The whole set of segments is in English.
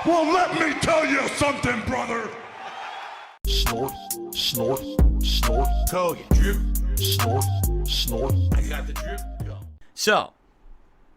Well, let me tell you something, brother. Snort, snort, snort. Hogan. Drip. Snort, snort. I got the drip. Go. So,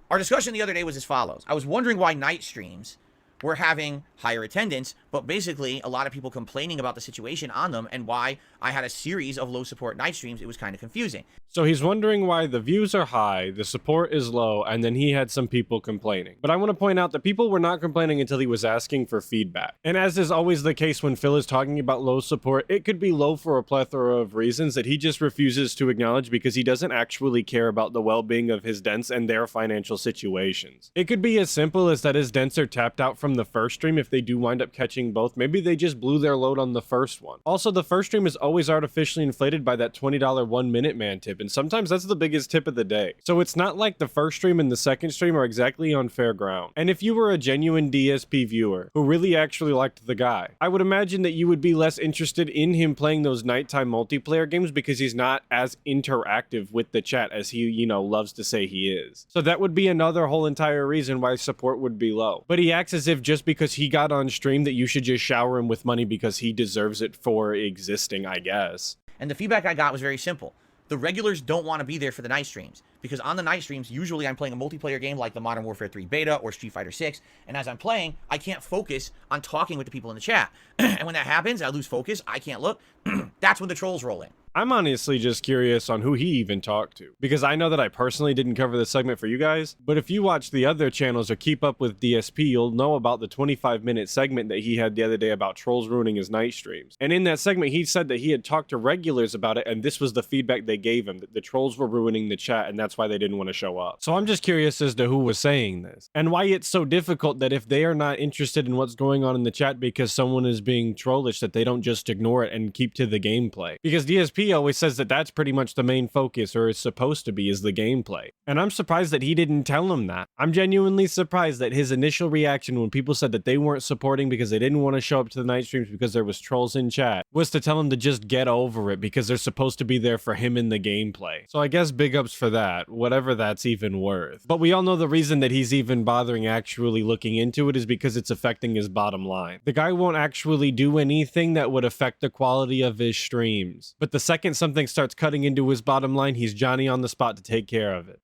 our discussion the other day was as follows. I was wondering why night streams were having higher attendance, but basically a lot of people complaining about the situation on them and why I had a series of low support night streams. It was kind of confusing. So he's wondering why the views are high, the support is low, and then he had some people complaining. But I want to point out that people were not complaining until he was asking for feedback. And as is always the case when Phil is talking about low support, it could be low for a plethora of reasons that he just refuses to acknowledge because he doesn't actually care about the well-being of his dents and their financial situations. It could be as simple as that his dents are tapped out from the first stream if they do wind up catching both. Maybe they just blew their load on the first one. Also, the first stream is always artificially inflated by that $20 1 minute man tip, and sometimes that's the biggest tip of the day. So it's not like the first stream and the second stream are exactly on fair ground. And if you were a genuine DSP viewer who really actually liked the guy, I would imagine that you would be less interested in him playing those nighttime multiplayer games because he's not as interactive with the chat as he, loves to say he is. So that would be another whole entire reason why support would be low. But he acts as if just because he got on stream that you should just shower him with money because he deserves it for existing, I guess. And the feedback I got was very simple. The regulars don't want to be there for the night streams because on the night streams, usually I'm playing a multiplayer game like the Modern Warfare 3 beta or Street Fighter 6. And as I'm playing, I can't focus on talking with the people in the chat. And when that happens, I lose focus. I can't look. That's when the trolls roll in. I'm honestly just curious on who he even talked to, because I know that I personally didn't cover this segment for you guys, but if you watch the other channels or keep up with DSP, you'll know about the 25-minute segment that he had the other day about trolls ruining his night streams. And in that segment, he said that he had talked to regulars about it, and this was the feedback they gave him, that the trolls were ruining the chat, and that's why they didn't want to show up. So I'm just curious as to who was saying this, and why it's so difficult that if they are not interested in what's going on in the chat because someone is being trollish, that they don't just ignore it and keep to the gameplay. Because DSP always says that that's pretty much the main focus, or is supposed to be, is the gameplay. And I'm surprised that he didn't tell him that. I'm genuinely surprised that his initial reaction when people said that they weren't supporting because they didn't want to show up to the night streams because there was trolls in chat was to tell him to just get over it because they're supposed to be there for him in the gameplay. So I guess big ups for that, whatever that's even worth. But we all know the reason that he's even bothering actually looking into it is because it's affecting his bottom line. The guy won't actually do anything that would affect the quality of his streams. But the second something starts cutting into his bottom line, he's Johnny on the spot to take care of it.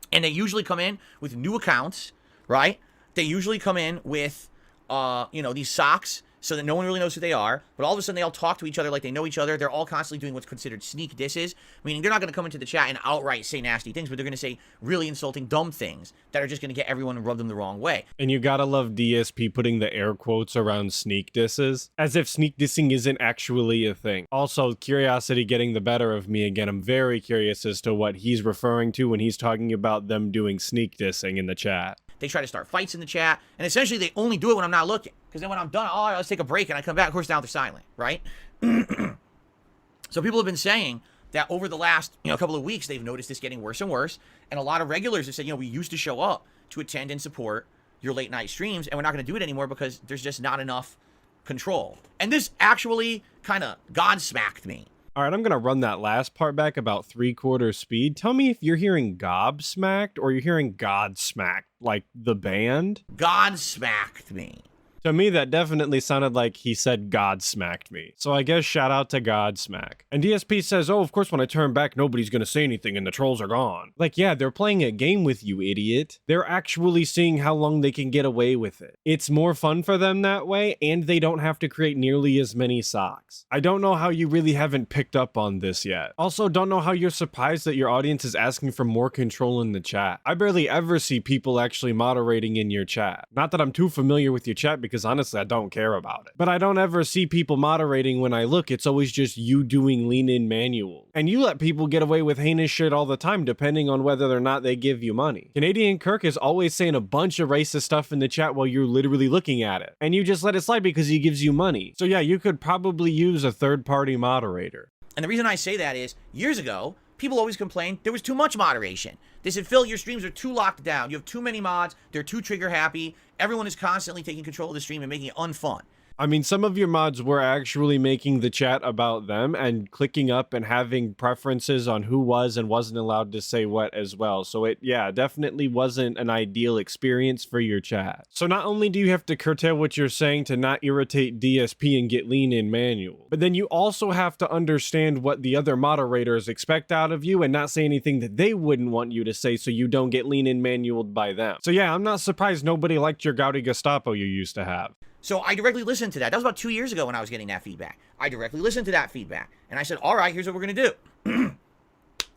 And they usually come in with new accounts, right? They usually come in with, these socks so that no one really knows who they are. But all of a sudden, they all talk to each other like they know each other. They're all constantly doing what's considered sneak disses, meaning they're not going to come into the chat and outright say nasty things, but they're going to say really insulting, dumb things that are just going to get everyone and rub them the wrong way. And you gotta love DSP putting the air quotes around sneak disses, as if sneak dissing isn't actually a thing. Also, curiosity getting the better of me again. I'm very curious as to what he's referring to when he's talking about them doing sneak dissing in the chat. They try to start fights in the chat, and essentially they only do it when I'm not looking. Because then when I'm done, let's take a break, and I come back, of course, now they're silent, right? So people have been saying that over the last couple of weeks, they've noticed this getting worse and worse, and a lot of regulars have said, we used to show up to attend and support your late night streams, and we're not going to do it anymore because there's just not enough control. And this actually kind of God-smacked me. All right, I'm going to run that last part back about 3/4 speed. Tell me if you're hearing gobsmacked or you're hearing Godsmacked, like the band. God-smacked me. To me, that definitely sounded like he said God smacked me. So I guess shout out to Godsmack. And DSP says, oh, of course, when I turn back, nobody's gonna say anything and the trolls are gone. Like, yeah, they're playing a game with you, idiot. They're actually seeing how long they can get away with it. It's more fun for them that way, and they don't have to create nearly as many socks. I don't know how you really haven't picked up on this yet. Also, don't know how you're surprised that your audience is asking for more control in the chat. I barely ever see people actually moderating in your chat. Not that I'm too familiar with your chat because honestly, I don't care about it. But I don't ever see people moderating when I look. It's always just you doing lean-in manual. And you let people get away with heinous shit all the time, depending on whether or not they give you money. Canadian Kirk is always saying a bunch of racist stuff in the chat while you're literally looking at it. And you just let it slide because he gives you money. So yeah, you could probably use a third-party moderator. And the reason I say that is, years ago, people always complained there was too much moderation. They said, Phil, your streams are too locked down. You have too many mods. They're too trigger happy. Everyone is constantly taking control of the stream and making it unfun. I mean, some of your mods were actually making the chat about them and clicking up and having preferences on who was and wasn't allowed to say what as well. So it, yeah, definitely wasn't an ideal experience for your chat. So not only do you have to curtail what you're saying to not irritate DSP and get lean in manual, but then you also have to understand what the other moderators expect out of you and not say anything that they wouldn't want you to say so you don't get lean in manualed by them. So yeah, I'm not surprised nobody liked your Gaudy Gestapo you used to have. So I directly listened to that. That was about 2 years ago when I was getting that feedback. I directly listened to that feedback. And I said, all right, here's what we're going to do.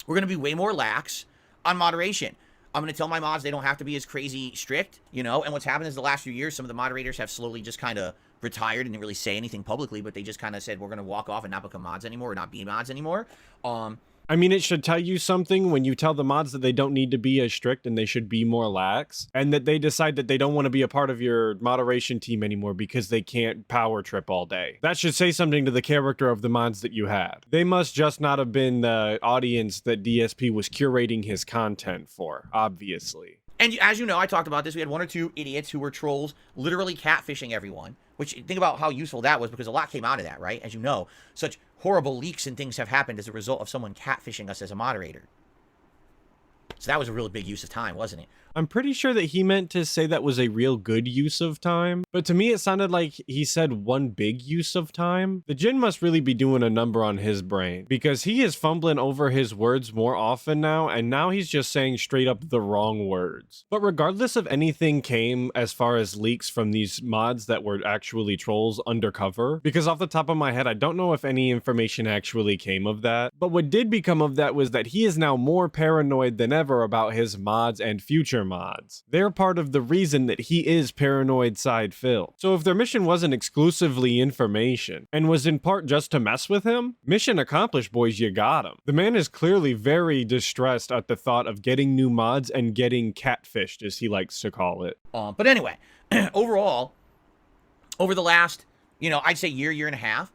We're going to be way more lax on moderation. I'm going to tell my mods they don't have to be as crazy strict, you know. And what's happened is the last few years, some of the moderators have slowly just kind of retired and didn't really say anything publicly, but they just kind of said, we're going to walk off and not become mods anymore or not be mods anymore. I mean, it should tell you something when you tell the mods that they don't need to be as strict and they should be more lax, and that they decide that they don't want to be a part of your moderation team anymore because they can't power trip all day. That should say something to the character of the mods that you had. They must just not have been the audience that DSP was curating his content for, obviously. And as you know, I talked about this. We had 1 or 2 idiots who were trolls, literally catfishing everyone. Which, think about how useful that was, because a lot came out of that, right? As you know, such horrible leaks and things have happened as a result of someone catfishing us as a moderator. So that was a really big use of time, wasn't it? I'm pretty sure that he meant to say that was a real good use of time, but to me it sounded like he said one big use of time. The Jin must really be doing a number on his brain, because he is fumbling over his words more often now, and now he's just saying straight up the wrong words. But regardless of anything came as far as leaks from these mods that were actually trolls undercover, because off the top of my head I don't know if any information actually came of that, but what did become of that was that he is now more paranoid than ever about his mods and future mods. They're part of the reason that he is paranoid side Phil. So if their mission wasn't exclusively information and was in part just to mess with him, mission accomplished, boys, you got him. The man is clearly very distressed at the thought of getting new mods and getting catfished, as he likes to call it. But anyway, overall, over the last, I'd say year and a half,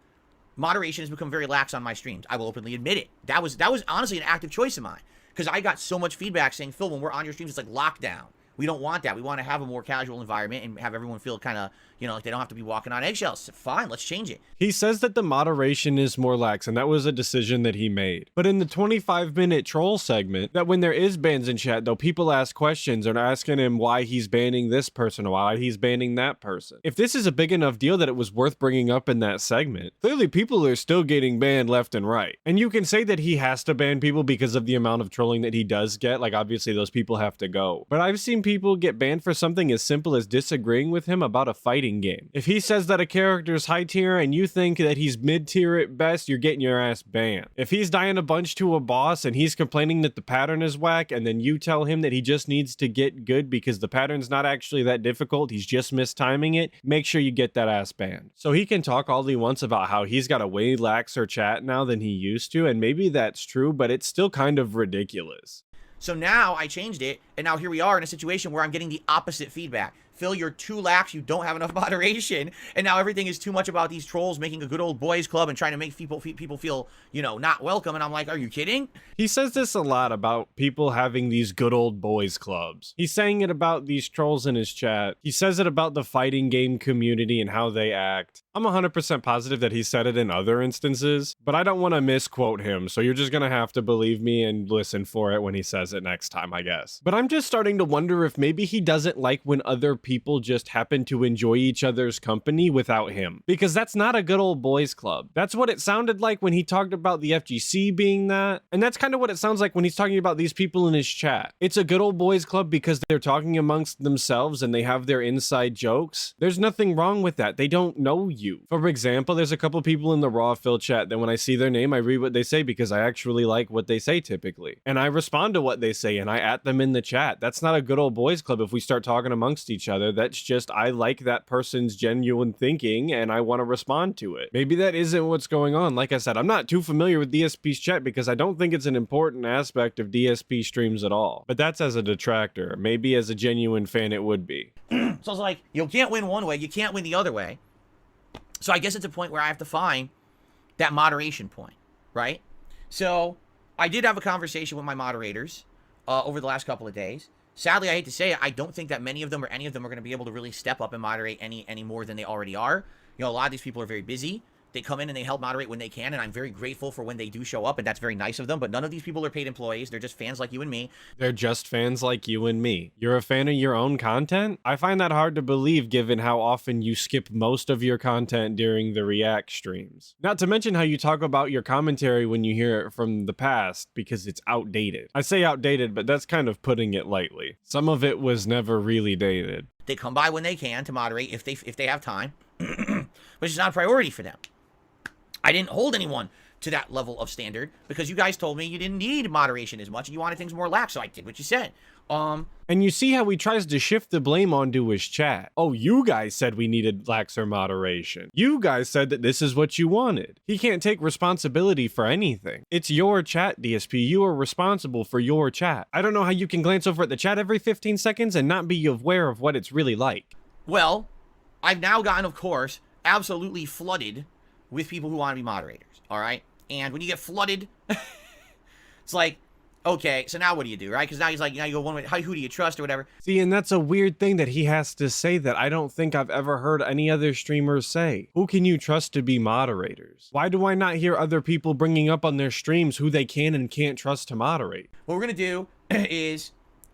moderation has become very lax on my streams. I will openly admit it. That was honestly an active choice of mine. Because I got so much feedback saying, Phil, when we're on your streams, it's like lockdown. We don't want that. We want to have a more casual environment and have everyone feel kind of, like they don't have to be walking on eggshells. Fine, let's change it. He says that the moderation is more lax, and that was a decision that he made. But in the 25-minute troll segment, that when there is bans in chat, though, people ask questions and are asking him why he's banning this person or why he's banning that person. If this is a big enough deal that it was worth bringing up in that segment, clearly people are still getting banned left and right. And you can say that he has to ban people because of the amount of trolling that he does get. Like, obviously, those people have to go. But I've seen people get banned for something as simple as disagreeing with him about a fighting game. If he says that a character is high tier and you think that he's mid tier at best, you're getting your ass banned. If he's dying a bunch to a boss and he's complaining that the pattern is whack, and then you tell him that he just needs to get good because the pattern's not actually that difficult, he's just mistiming it, make sure you get that ass banned. So he can talk all he wants about how he's got a way laxer chat now than he used to, and maybe that's true, but it's still kind of ridiculous. So now I changed it, and now here we are in a situation where I'm getting the opposite feedback. Phil, you're too lax, you don't have enough moderation, and now everything is too much about these trolls making a good old boys club and trying to make people feel, not welcome, and I'm like, are you kidding? He says this a lot about people having these good old boys clubs. He's saying it about these trolls in his chat. He says it about the fighting game community and how they act. I'm 100% positive that he said it in other instances, but I don't want to misquote him, so you're just gonna have to believe me and listen for it when he says it next time, I guess. But I'm just starting to wonder if maybe he doesn't like when other people just happen to enjoy each other's company without him, because that's not a good old boys club. That's what it sounded like when he talked about the FGC being that, and that's kind of what it sounds like when he's talking about these people in his chat. It's a good old boys club because they're talking amongst themselves and they have their inside jokes. There's nothing wrong with that. They don't know you. For example, there's a couple people in the Raw Phil chat that when I see their name, I read what they say because I actually like what they say typically, and I respond to what they say and I at them in the chat. That's not a good old boys club if we start talking amongst each other. That's just, I like that person's genuine thinking and I want to respond to it. Maybe that isn't what's going on. Like I said, I'm not too familiar with DSP's chat because I don't think it's an important aspect of DSP streams at all. But that's as a detractor. Maybe as a genuine fan it would be. So it's like, you can't win one way, you can't win the other way. So I guess it's a point where I have to find that moderation point, right? So I did have a conversation with my moderators over the last couple of days. Sadly, I hate to say it, I don't think that many of them or any of them are going to be able to really step up and moderate any more than they already are. You know, a lot of these people are very busy. They come in and they help moderate when they can, and I'm very grateful for when they do show up, and that's very nice of them. But none of these people are paid employees. They're just fans like you and me. They're just fans like you and me. You're a fan of your own content? I find that hard to believe given how often you skip most of your content during the React streams. Not to mention how you talk about your commentary when you hear it from the past because it's outdated. I say outdated, but that's kind of putting it lightly. Some of it was never really dated. They come by when they can to moderate if they have time, which is not a priority for them. I didn't hold anyone to that level of standard because you guys told me you didn't need moderation as much and you wanted things more lax, so I did what you said. And you see how he tries to shift the blame onto his chat. Oh, you guys said we needed laxer moderation. You guys said that this is what you wanted. He can't take responsibility for anything. It's your chat, DSP. You are responsible for your chat. I don't know how you can glance over at the chat every 15 seconds and not be aware of what it's really like. Well, I've now gotten, of course, absolutely flooded with people who want to be moderators, all right? And when you get flooded, it's like, okay, so now what do you do, right? Because now he's like, now you go one way, who do you trust or whatever? See, and that's a weird thing that he has to say that I don't think I've ever heard any other streamers say. Who can you trust to be moderators? Why do I not hear other people bringing up on their streams who they can and can't trust to moderate? What we're going to do is,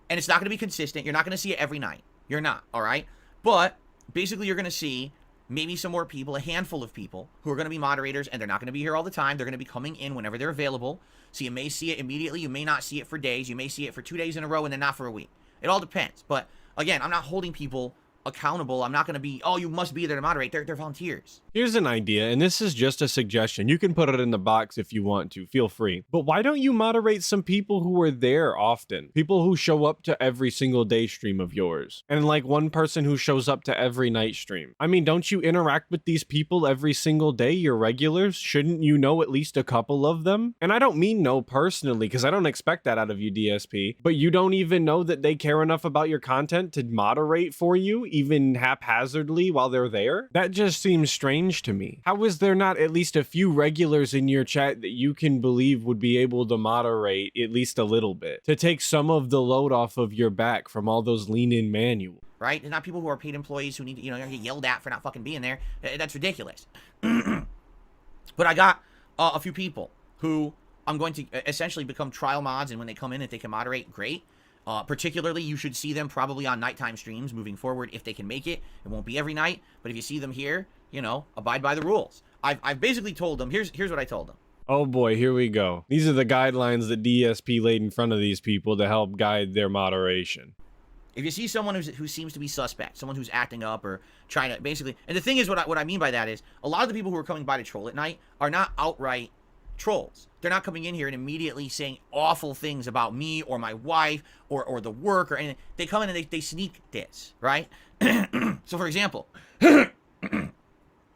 and it's not going to be consistent, you're not going to see it every night. You're not, all right? But basically you're going to see maybe some more people, a handful of people who are going to be moderators, and they're not going to be here all the time. They're going to be coming in whenever they're available. So you may see it immediately. You may not see it for days. You may see it for 2 days in a row and then not for a week. It all depends. But again, I'm not holding people accountable. I'm not going to be, oh, you must be there to moderate. They're volunteers. Here's an idea, and this is just a suggestion. You can put it in the box if you want to. Feel free. But why don't you moderate some people who are there often? People who show up to every single day stream of yours. And like one person who shows up to every night stream. I mean, don't you interact with these people every single day, your regulars? Shouldn't you know at least a couple of them? And I don't mean know personally, because I don't expect that out of you, DSP. But you don't even know that they care enough about your content to moderate for you, even haphazardly while they're there? That just seems strange to me. How is there not at least a few regulars in your chat that you can believe would be able to moderate at least a little bit, to take some of the load off of your back from all those lean-in manuals? Right? They're not people who are paid employees who need to, get yelled at for not fucking being there. That's ridiculous. But I got a few people who I'm going to essentially become trial mods, and when they come in, if they can moderate, great. Particularly, you should see them probably on nighttime streams moving forward if they can make it. It won't be every night, but if you see them here, abide by the rules. I've basically told them, here's what I told them. Oh boy, here we go. These are the guidelines that DSP laid in front of these people to help guide their moderation. If you see someone who seems to be suspect, someone who's acting up or trying to basically, and the thing is, what I mean by that is, a lot of the people who are coming by to troll at night are not outright trolls. They're not coming in here and immediately saying awful things about me or my wife or the work or anything. They come in and they sneak diss, right? So for example,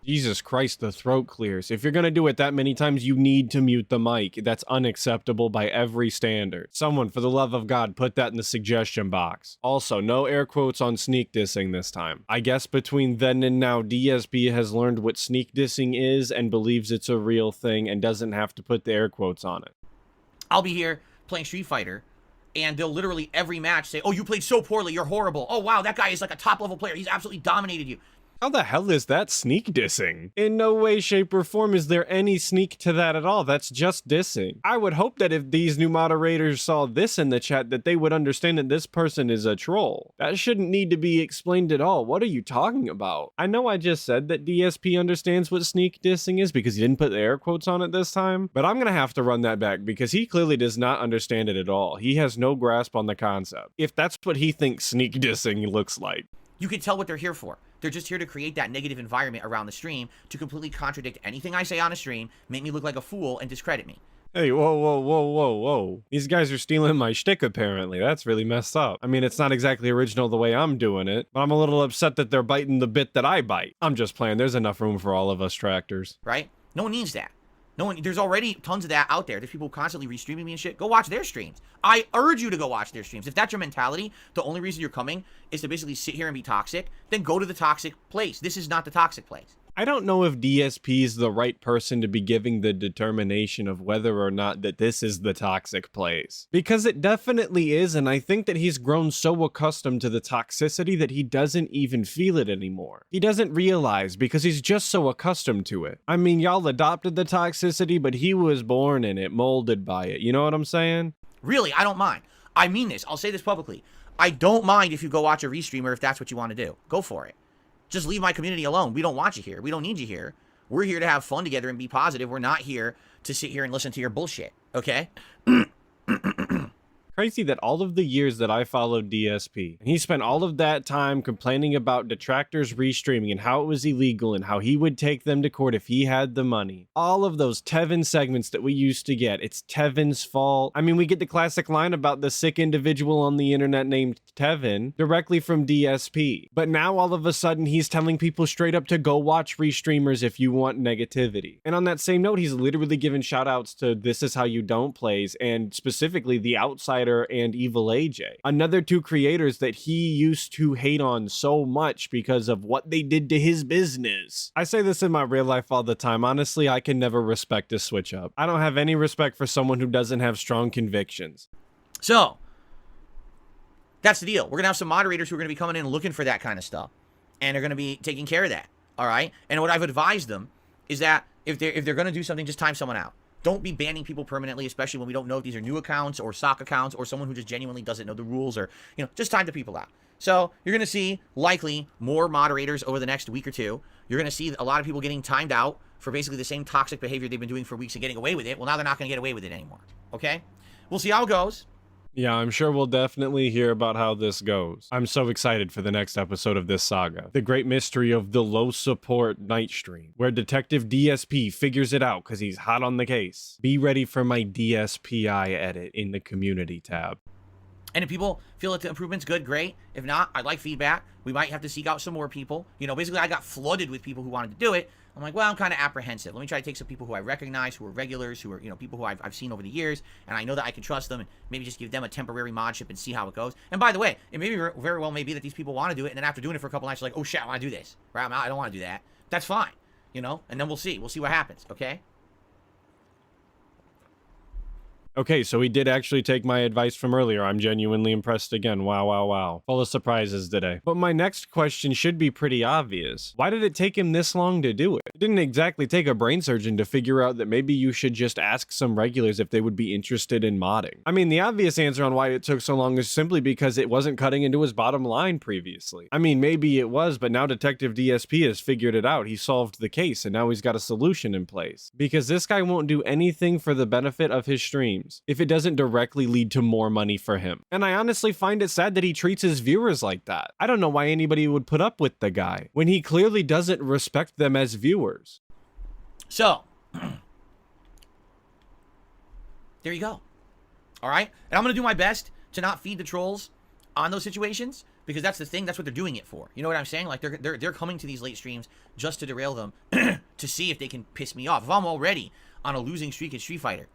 Jesus Christ, the throat clears. If you're gonna do it that many times, you need to mute the mic. That's unacceptable by every standard. Someone, for the love of God, put that in the suggestion box. Also, no air quotes on sneak dissing this time. I guess between then and now, DSP has learned what sneak dissing is and believes it's a real thing and doesn't have to put the air quotes on it. I'll be here playing Street Fighter, and they'll literally every match say, oh, you played so poorly, you're horrible. Oh, wow, that guy is like a top-level player. He's absolutely dominated you. How the hell is that sneak dissing? In no way, shape, or form is there any sneak to that at all. That's just dissing. I would hope that if these new moderators saw this in the chat, that they would understand that this person is a troll. That shouldn't need to be explained at all. What are you talking about? I know I just said that DSP understands what sneak dissing is because he didn't put the air quotes on it this time, but I'm gonna have to run that back because he clearly does not understand it at all. He has no grasp on the concept. If that's what he thinks sneak dissing looks like. You can tell what they're here for. They're just here to create that negative environment around the stream to completely contradict anything I say on a stream, make me look like a fool, and discredit me. Hey, whoa, whoa, whoa, whoa, whoa. These guys are stealing my shtick, apparently. That's really messed up. I mean, it's not exactly original the way I'm doing it, but I'm a little upset that they're biting the bit that I bite. I'm just playing. There's enough room for all of us tractors. Right? No one needs that. There's already tons of that out there. There's people constantly restreaming me and shit. Go watch their streams. I urge you to go watch their streams. If that's your mentality, the only reason you're coming is to basically sit here and be toxic, then go to the toxic place. This is not the toxic place. I don't know if DSP is the right person to be giving the determination of whether or not that this is the toxic place. Because it definitely is, and I think that he's grown so accustomed to the toxicity that he doesn't even feel it anymore. He doesn't realize because he's just so accustomed to it. I mean, y'all adopted the toxicity, but he was born in it, molded by it. You know what I'm saying? Really, I don't mind. I mean this. I'll say this publicly. I don't mind if you go watch a restreamer if that's what you want to do. Go for it. Just leave my community alone. We don't want you here. We don't need you here. We're here to have fun together and be positive. We're not here to sit here and listen to your bullshit. Okay? Crazy that all of the years that I followed DSP, and he spent all of that time complaining about detractors restreaming and how it was illegal and how he would take them to court if he had the money. All of those Tevin segments that we used to get, it's Tevin's fault. I mean, we get the classic line about the sick individual on the internet named Tevin directly from DSP. But now all of a sudden he's telling people straight up to go watch restreamers if you want negativity. And on that same note, he's literally given shout outs to This Is How You Don't plays and specifically The Outsider and Evil AJ, another two creators that he used to hate on so much because of what they did to his business. I say this in my real life all the time. Honestly, I can never respect a switch up. I don't have any respect for someone who doesn't have strong convictions. So, that's the deal. We're going to have some moderators who are going to be coming in and looking for that kind of stuff. And they're going to be taking care of that. All right? And what I've advised them is that if they're going to do something, just time someone out. Don't be banning people permanently, especially when we don't know if these are new accounts or sock accounts or someone who just genuinely doesn't know the rules or, just time the people out. So you're going to see likely more moderators over the next week or two. You're going to see a lot of people getting timed out for basically the same toxic behavior they've been doing for weeks and getting away with it. Well, now they're not going to get away with it anymore. Okay? We'll see how it goes. Yeah, I'm sure we'll definitely hear about how this goes. I'm so excited for the next episode of this saga. The great mystery of the low support night stream, where Detective DSP figures it out because he's hot on the case. Be ready for my DSPI edit in the community tab. And if people feel that the improvement's good, great. If not, I'd like feedback. We might have to seek out some more people. Basically, I got flooded with people who wanted to do it. I'm like, well, I'm kind of apprehensive. Let me try to take some people who I recognize, who are regulars, who are, people who I've seen over the years, and I know that I can trust them, and maybe just give them a temporary modship and see how it goes. And by the way, it may be very well may be that these people want to do it, and then after doing it for a couple nights, they're like, oh shit, I want to do this. Right? I don't want to do that. That's fine. And then we'll see. We'll see what happens. Okay? Okay, so he did actually take my advice from earlier. I'm genuinely impressed again. Wow, wow, wow. Full of surprises today. But my next question should be pretty obvious. Why did it take him this long to do it? It didn't exactly take a brain surgeon to figure out that maybe you should just ask some regulars if they would be interested in modding. I mean, the obvious answer on why it took so long is simply because it wasn't cutting into his bottom line previously. I mean, maybe it was, but now Detective DSP has figured it out. He solved the case, and now he's got a solution in place. Because this guy won't do anything for the benefit of his streams if it doesn't directly lead to more money for him. And I honestly find it sad that he treats his viewers like that. I don't know why anybody would put up with the guy when he clearly doesn't respect them as viewers. So, there you go. All right? And I'm going to do my best to not feed the trolls on those situations because that's the thing. That's what they're doing it for. You know what I'm saying? Like, they're coming to these late streams just to derail them to see if they can piss me off. If I'm already on a losing streak at Street Fighter,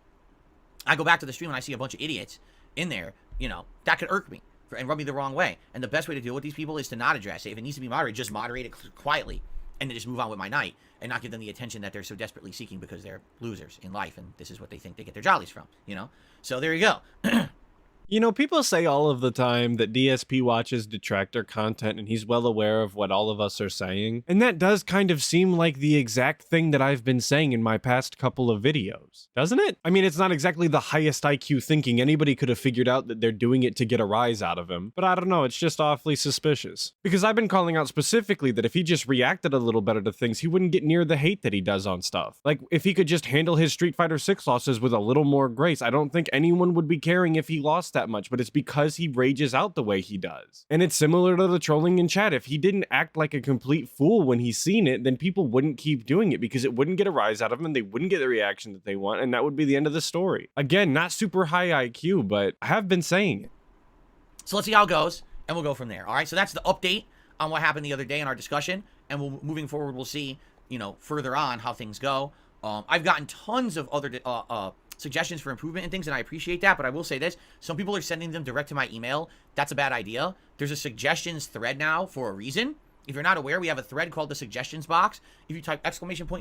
I go back to the stream and I see a bunch of idiots in there, that could irk me and rub me the wrong way. And the best way to deal with these people is to not address it. If it needs to be moderated, just moderate it quietly and then just move on with my night and not give them the attention that they're so desperately seeking because they're losers in life and this is what they think they get their jollies from, So there you go. People say all of the time that DSP watches detractor content and he's well aware of what all of us are saying. And that does kind of seem like the exact thing that I've been saying in my past couple of videos, doesn't it? I mean, it's not exactly the highest IQ thinking. Anybody could have figured out that they're doing it to get a rise out of him. But I don't know, it's just awfully suspicious. Because I've been calling out specifically that if he just reacted a little better to things, he wouldn't get near the hate that he does on stuff. Like, if he could just handle his Street Fighter 6 losses with a little more grace, I don't think anyone would be caring if he lost that much, but it's because he rages out the way he does. And it's similar to the trolling in chat. If he didn't act like a complete fool when he's seen it, then people wouldn't keep doing it because it wouldn't get a rise out of him and they wouldn't get the reaction that they want, and that would be the end of the story. Again, not super high IQ, but I have been saying it. So let's see how it goes, and we'll go from there. All right, so that's the update on what happened the other day in our discussion, and moving forward, we'll see, further on how things go. I've gotten tons of other suggestions for improvement and things, and I appreciate that, but I will say this. Some people are sending them direct to my email. That's a bad idea. There's a suggestions thread now for a reason, If you're not aware, we have a thread called the suggestions box. If you type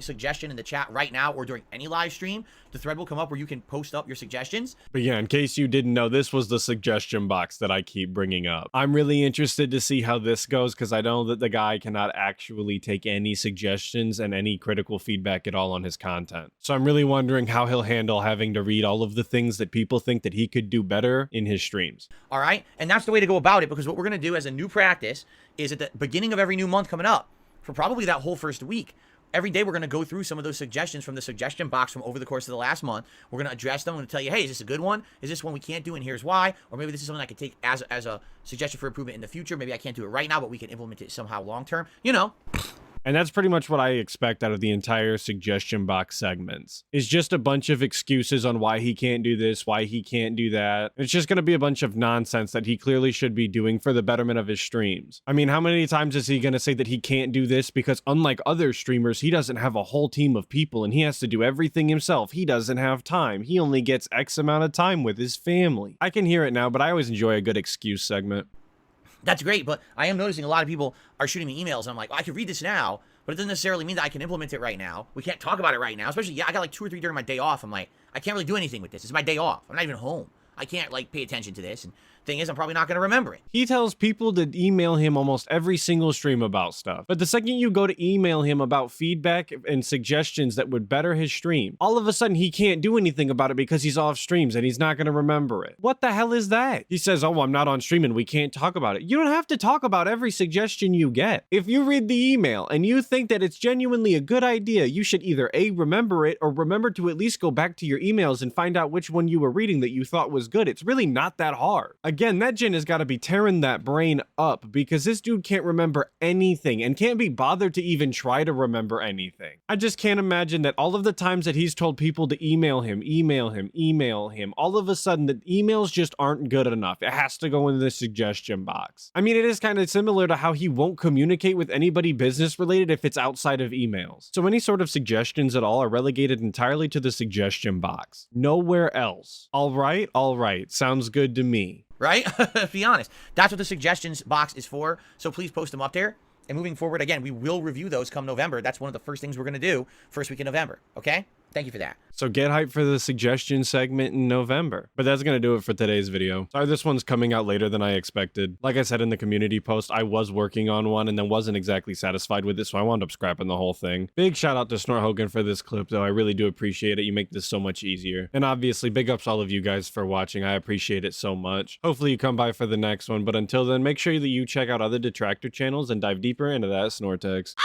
!suggestion in the chat right now or during any live stream, the thread will come up where you can post up your suggestions. But yeah, in case you didn't know, this was the suggestion box that I keep bringing up. I'm really interested to see how this goes because I know that the guy cannot actually take any suggestions and any critical feedback at all on his content. So I'm really wondering how he'll handle having to read all of the things that people think that he could do better in his streams. All right? And that's the way to go about it, because what we're going to do as a new practice is at the beginning of every new month coming up, for probably that whole first week, every day we're going to go through some of those suggestions from the suggestion box from over the course of the last month. We're going to address them. I'm going to tell you, hey, is this a good one? Is this one we can't do, and here's why? Or maybe this is something I could take as a suggestion for improvement in the future. Maybe I can't do it right now, but we can implement it somehow long term. You know. And that's pretty much what I expect out of the entire suggestion box segments. It's just a bunch of excuses on why he can't do this, why he can't do that. It's just going to be a bunch of nonsense that he clearly should be doing for the betterment of his streams. I mean, how many times is he going to say that he can't do this because unlike other streamers, he doesn't have a whole team of people and he has to do everything himself. He doesn't have time. He only gets X amount of time with his family. I can hear it now, but I always enjoy a good excuse segment. That's great, but I am noticing a lot of people are shooting me emails, and I'm like, I could read this now, but it doesn't necessarily mean that I can implement it right now. We can't talk about it right now, especially, I got like 2 or 3 during my day off. I'm like, I can't really do anything with this. It's my day off. I'm not even home. I can't, like, pay attention to this, and thing is, I'm probably not going to remember it. He tells people to email him almost every single stream about stuff. But the second you go to email him about feedback and suggestions that would better his stream, all of a sudden he can't do anything about it because he's off streams and he's not going to remember it. What the hell is that? He says, oh, I'm not on stream and we can't talk about it. You don't have to talk about every suggestion you get. If you read the email and you think that it's genuinely a good idea, you should either A, remember it, or remember to at least go back to your emails and find out which one you were reading that you thought was good. It's really not that hard. Again, that Jin has got to be tearing that brain up because this dude can't remember anything and can't be bothered to even try to remember anything. I just can't imagine that all of the times that he's told people to email him, all of a sudden the emails just aren't good enough. It has to go in the suggestion box. I mean, it is kind of similar to how he won't communicate with anybody business related if it's outside of emails. So any sort of suggestions at all are relegated entirely to the suggestion box. Nowhere else. All right. Sounds good to me. Right? Be honest. That's what the suggestions box is for. So please post them up there. And moving forward, again, we will review those come November. That's one of the first things we're going to do first week in November. Okay? Thank you for that. So get hyped for the suggestion segment in November. But that's going to do it for today's video. Sorry, this one's coming out later than I expected. Like I said in the community post, I was working on one and then wasn't exactly satisfied with it, so I wound up scrapping the whole thing. Big shout out to Snort Hogan for this clip, though. I really do appreciate it. You make this so much easier. And obviously, big ups all of you guys for watching. I appreciate it so much. Hopefully you come by for the next one. But until then, make sure that you check out other detractor channels and dive deeper into that Snortex.